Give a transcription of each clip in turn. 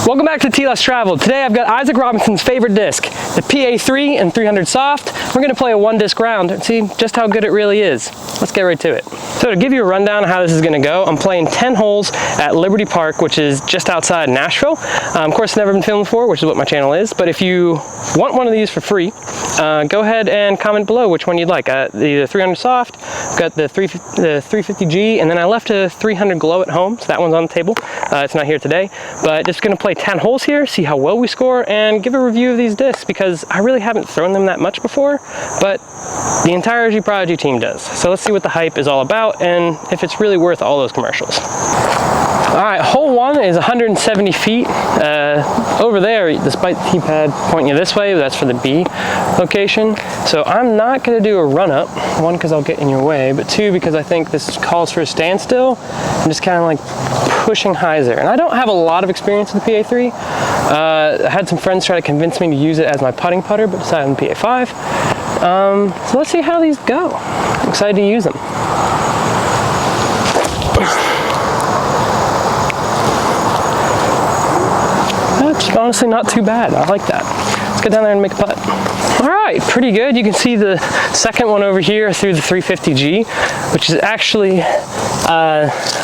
Welcome back to T Less Traveled. Today I've got Isaac Robinson's favorite disc, the Pa3 and 300 soft. We're going to play a one disc round and see just how good it really is. Let's get right to it. So to give you a rundown of how this is going to go, I'm playing 10 holes at Liberty Park, which is just outside Nashville. Of course, it's never been filmed before, which is what my channel is, but if you want one of these for free, go ahead and comment below which one you'd like. The 300 soft, got the 350G, and then I left a 300 glow at home, so that one's on the table. It's not here today, but just going to play 10 holes here, see how well we score, and give a review of these discs because I really haven't thrown them that much before, but the entire G Prodigy team does. So let's see what the hype is all about and if it's really worth all those commercials. All right, hole one is 170 feet. Over there, despite the tee pad pointing you this way, that's for the B location. So I'm not gonna do a run up, one, because I'll get in your way, but two, because I think this calls for a standstill. I'm just kind of like pushing hyzer. And I don't have a lot of experience with the Pa3. I had some friends try to convince me to use it as my putting putter, but decided on the Pa5. So let's see how these go. I'm excited to use them. That's honestly not too bad. I like that. Let's get down there and make a putt. All right, pretty good. You can see the second one over here through the 350G, which is actually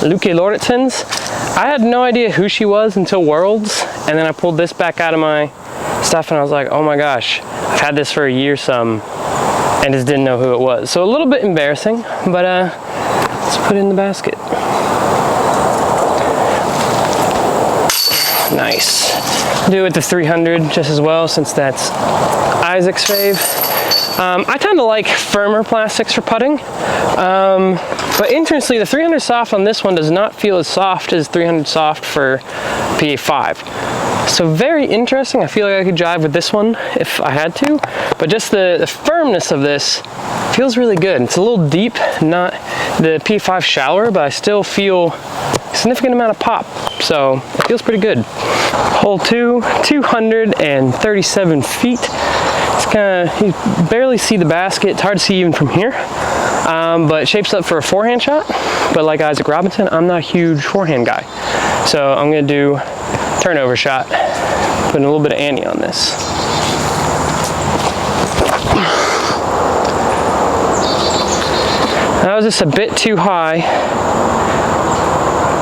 Luke Lauritsen's. I had no idea who she was until Worlds, and then I pulled this back out of my stuff and I was like, oh my gosh, I've had this for a year some and just didn't know who it was. So a little bit embarrassing, but let's put it in the basket. Nice. Do it with the 300 just as well, since that's Isaac's fave. I tend to like firmer plastics for putting, but interestingly, the 300 soft on this one does not feel as soft as 300 soft for Pa5. So very interesting. I feel like I could drive with this one if I had to, but just the firmness of this feels really good. It's a little deep, not the Pa5 shallower, but I still feel a significant amount of pop, so it feels pretty good. Hole 2, 237 feet. It's kind of, you barely see the basket. It's hard to see even from here, but it shapes up for a forehand shot. But like Isaac Robinson, I'm not a huge forehand guy, so I'm gonna do turnover shot, putting a little bit of ante on this. That was just a bit too high,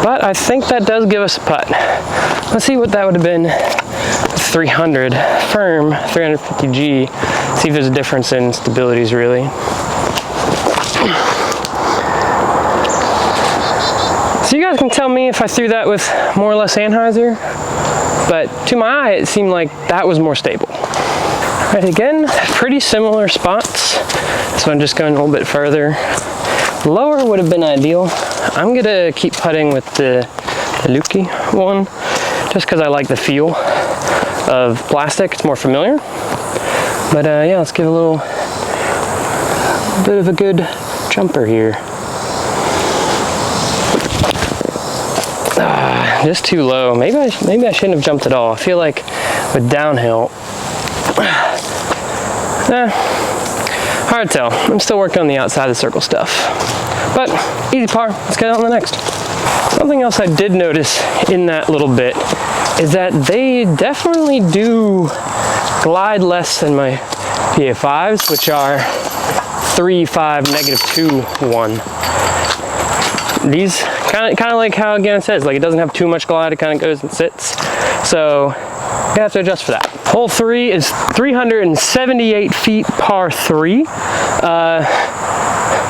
but I think that does give us a putt. Let's see what that would have been. 300 firm, 350G. See if there's a difference in stabilities really. So you guys can tell me if I threw that with more or less anhyzer, but to my eye it seemed like that was more stable. Right, again, pretty similar spots. So I'm just going a little bit further. Lower would have been ideal. I'm gonna keep putting with the Luki one, just because I like the feel of plastic. It's more familiar. But yeah, let's give a little bit of a good jumper here. Just too low. Maybe I shouldn't have jumped at all. I feel like with downhill, hard to tell. I'm still working on the outside of the circle stuff. But easy par, let's get on to the next. Something else I did notice in that little bit is that they definitely do glide less than my Pa5s, which are 3, 5, -2, 1. These kind of like how again it says, like it doesn't have too much glide, it kind of goes and sits. So you have to adjust for that. Hole 3 is 378 feet, par 3.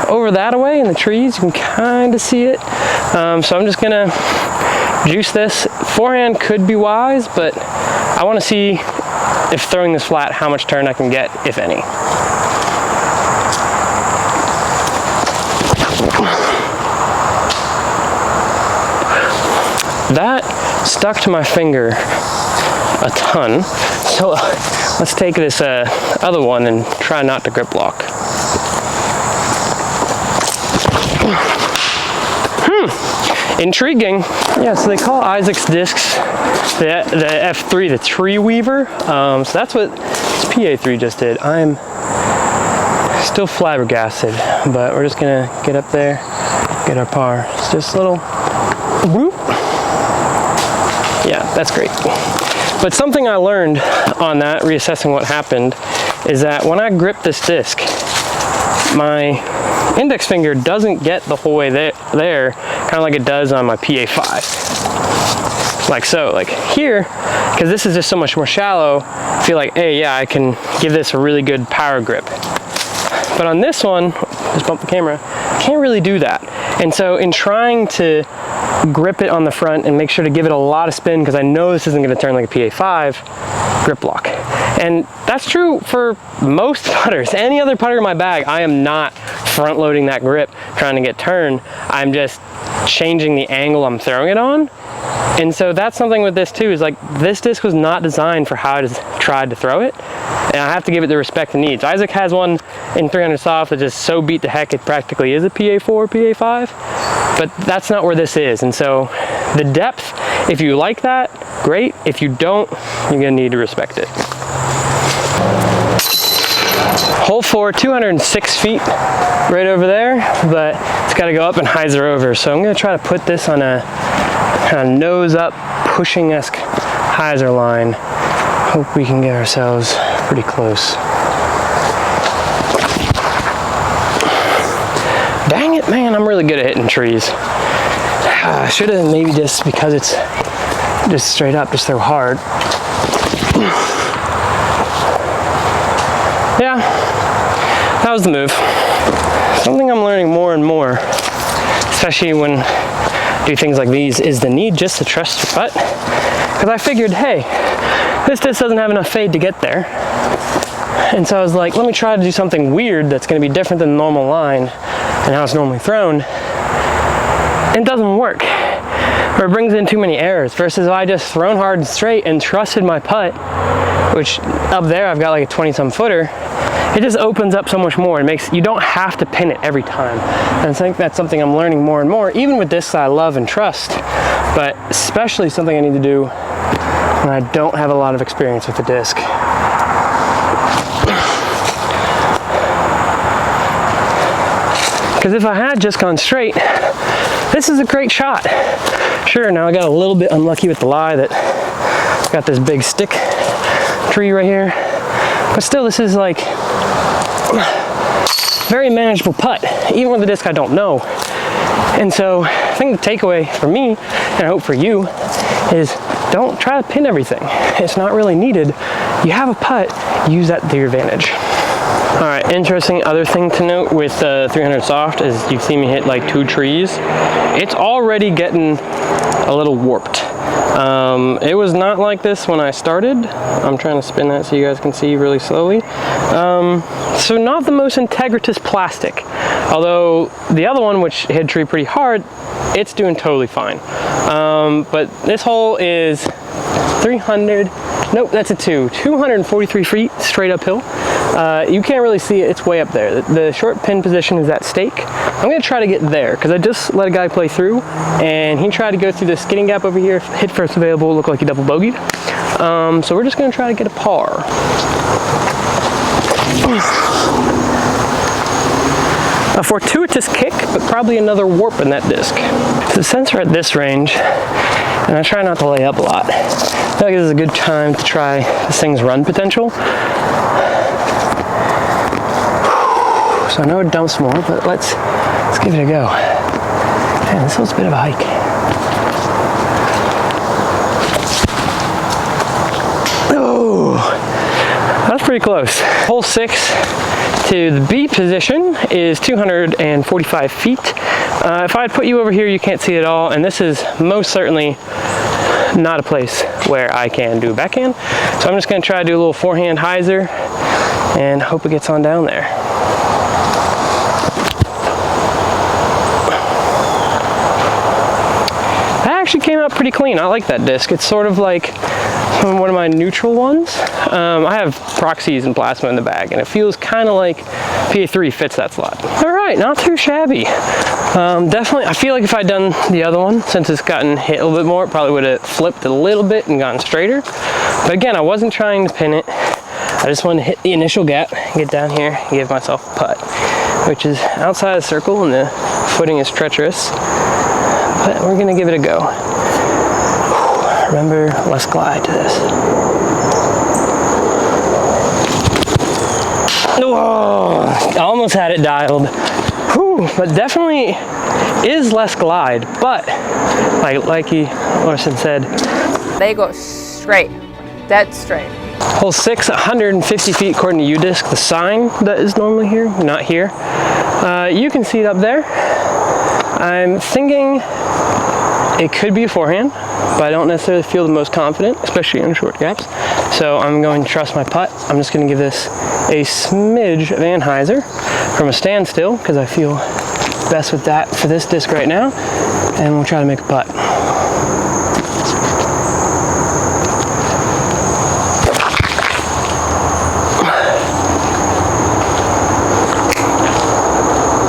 Over that away in the trees, you can kind of see it. So I'm just gonna juice this. Forehand could be wise, but I want to see if throwing this flat, how much turn I can get, if any. That stuck to my finger a ton, so let's take this other one and try not to grip lock. Intriguing. Yeah, so they call Isaac's discs the F3 the tree weaver. So that's what this Pa3 just did. I'm still flabbergasted, but we're just gonna get up there, get our par. It's just a little whoop. Yeah, that's great. But something I learned on that, reassessing what happened, is that when I grip this disc, my index finger doesn't get the whole way there, kind of like it does on my PA5. Like so, like here, because this is just so much more shallow, I feel like, hey, yeah, I can give this a really good power grip. But on this one, just bump the camera, can't really do that. And so in trying to grip it on the front and make sure to give it a lot of spin, because I know this isn't going to turn like a PA5, grip lock. And that's true for most putters. Any other putter in my bag, I am not front loading that grip trying to get turn. I'm just changing the angle I'm throwing it on. And so that's something with this too, is like this disc was not designed for how I tried to throw it. And I have to give it the respect it needs. Isaac has one in 300 soft that just so beat to heck it practically is a PA4, PA5, but that's not where this is. And so the depth, if you like that, great. If you don't, you're gonna need to respect it. Hole 4, 206 feet right over there, but it's gotta go up and hyzer over. So I'm gonna try to put this on a kind of nose up, pushing-esque hyzer line. Hope we can get ourselves pretty close. Dang it, man, I'm really good at hitting trees. I should have maybe just, because it's just straight up, just throw hard. Yeah, that was the move. Something I'm learning more and more, especially when I do things like these, is the need just to trust your putt. Because I figured, hey, this disc doesn't have enough fade to get there. And so I was like, let me try to do something weird that's going to be different than the normal line and how it's normally thrown. And it doesn't work. Or it brings in too many errors. Versus if I just thrown hard and straight and trusted my putt, which up there I've got like a 20-some footer, it just opens up so much more. It makes, you don't have to pin it every time. And I think that's something I'm learning more and more, even with discs I love and trust, but especially something I need to do when I don't have a lot of experience with the disc. Because if I had just gone straight, this is a great shot. Sure, now I got a little bit unlucky with the lie that got this big stick tree right here, but still this is like very manageable putt, even with the disc I don't know. And so I think the takeaway for me, and I hope for you, is don't try to pin everything. It's not really needed. You have a putt, use that to your advantage. All right, interesting other thing to note with 300 soft is you've seen me hit like 2 trees. It's already getting a little warped. It was not like this when I started. I'm trying to spin that so you guys can see really slowly. So not the most integritous plastic, although the other one, which hit tree pretty hard, it's doing totally fine. But this hole is 300, nope, that's a 243 feet straight uphill. You can't really see it, it's way up there. The short pin position is at stake. I'm gonna try to get there, because I just let a guy play through, and he tried to go through the skidding gap over here, hit first available, looked like he double bogeyed. So we're just gonna try to get a par. A fortuitous kick, but probably another warp in that disc. So since we're at this range, and I try not to lay up a lot, I feel like this is a good time to try this thing's run potential. So I know it dumps more, but let's give it a go. Man, this was a bit of a hike. Oh, that's pretty close. Hole 6 to the B position is 245 feet. If I put you over here, you can't see it at all, and this is most certainly not a place where I can do a backhand. So I'm just gonna try to do a little forehand hyzer and hope it gets on down there. Actually came out pretty clean. I like that disc. It's sort of like one of my neutral ones. I have proxies and plasma in the bag, and it feels kind of like PA3 fits that slot. All right, not too shabby. Definitely, I feel like if I'd done the other one, since it's gotten hit a little bit more, it probably would have flipped a little bit and gotten straighter. But again, I wasn't trying to pin it. I just wanted to hit the initial gap, get down here, and give myself a putt, which is outside the circle, and the footing is treacherous. But we're gonna give it a go. Remember, let's glide to this. Whoa, I almost had it dialed. Whew, but definitely is less glide, but like Larson said, they go straight, dead straight. Hole 6, 150 feet according to U-Disc, the sign that is normally here, not here. You can see it up there. I'm thinking it could be a forehand, but I don't necessarily feel the most confident, especially in short gaps. So I'm going to trust my putt. I'm just going to give this a smidge of Anheuser from a standstill, because I feel best with that for this disc right now, and we'll try to make a putt.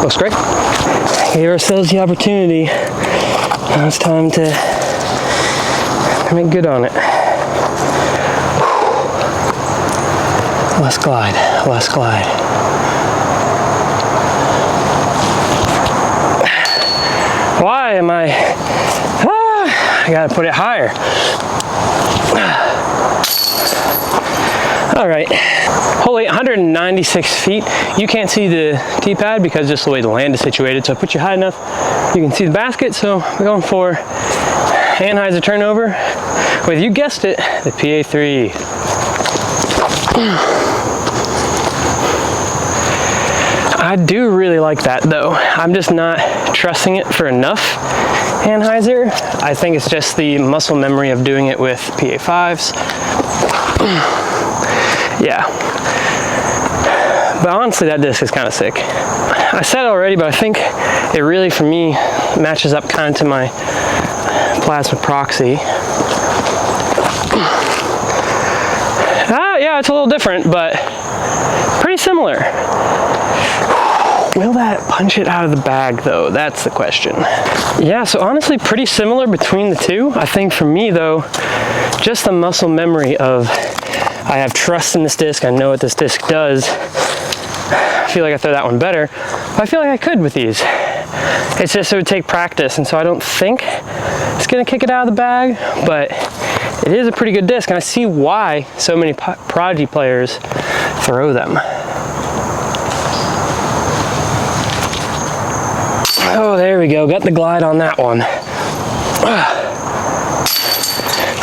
Looks great. Gave ourselves the opportunity. Now it's time to make good on it. Less glide, less glide. Why am I gotta put it higher. All right, hole 8, 196 feet. You can't see the tee pad because just the way the land is situated, so I put you high enough you can see the basket. So we're going for Anheuser turnover with, you guessed it, the Pa3. I do really like that though. I'm just not trusting it for enough Anheuser. I think it's just the muscle memory of doing it with PA5s. Yeah. But honestly, that disc is kind of sick. I said it already, but I think it really, for me, matches up kind of to my plasma proxy. Yeah, it's a little different, but pretty similar. Will that punch it out of the bag though? That's the question. Yeah, so honestly pretty similar between the two. I think for me though, just the muscle memory of, I have trust in this disc, I know what this disc does. I feel like I throw that one better, but I feel like I could with these. It's just it would take practice, and so I don't think it's gonna kick it out of the bag, but it is a pretty good disc, and I see why so many Prodigy players throw them. Oh, there we go. Got the glide on that one.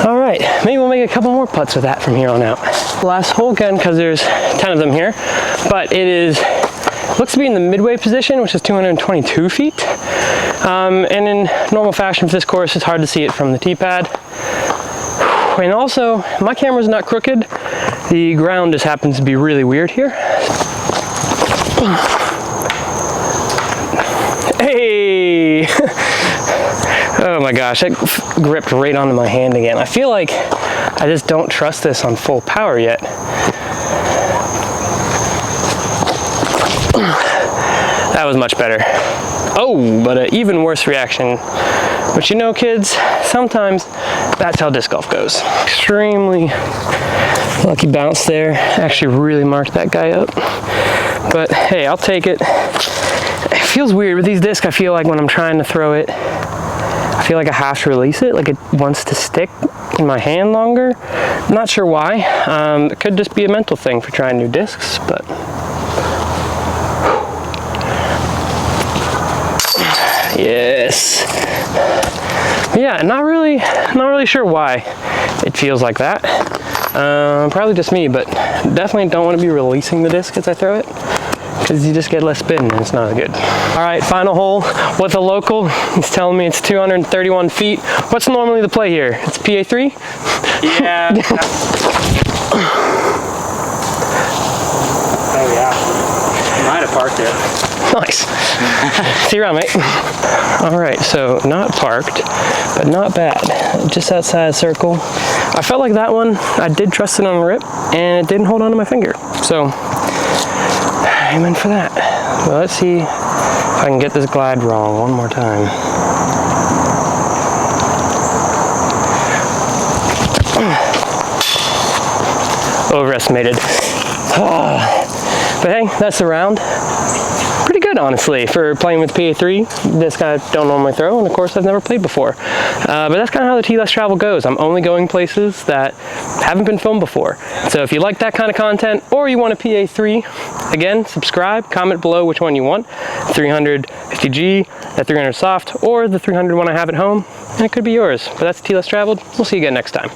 All right, maybe we'll make a couple more putts with that from here on out. Last hole again, because there's 10 of them here, but it looks to be in the midway position, which is 222 feet. And in normal fashion for this course, it's hard to see it from the tee pad. And also, my camera's not crooked. The ground just happens to be really weird here. Hey! Oh my gosh, that gripped right onto my hand again. I feel like I just don't trust this on full power yet. That was much better. Oh, but an even worse reaction. But you know, kids, sometimes that's how disc golf goes. Extremely lucky bounce there. Actually really marked that guy up. But hey, I'll take it. It feels weird with these discs. I feel like when I'm trying to throw it, I feel like I have to release it, like it wants to stick in my hand longer. I'm not sure why. It could just be a mental thing for trying new discs, but yes. But yeah, not really sure why it feels like that. Probably just me, but definitely don't want to be releasing the disc as I throw it, because you just get less spin and it's not as good. All right, final hole with a local. He's telling me it's 231 feet. What's normally the play here? It's PA3? Yeah. Oh yeah. You might have parked it. Nice. See you around, mate. All right, so not parked, but not bad. Just outside the circle. I felt like that one, I did trust it on the rip, and it didn't hold onto my finger. So, amen for that. Well, let's see if I can get this glide wrong one more time. Overestimated. But hey, that's the round. Pretty good, honestly, for playing with PA3. Disc I don't normally throw, and of course I've never played before. But that's kind of how the T Less Travel goes. I'm only going places that haven't been filmed before. So if you like that kind of content, or you want a PA3, again, subscribe, comment below which one you want. 300 50G, that 300 soft, or the 300 one I have at home, and it could be yours. But that's T Less Traveled. We'll see you again next time.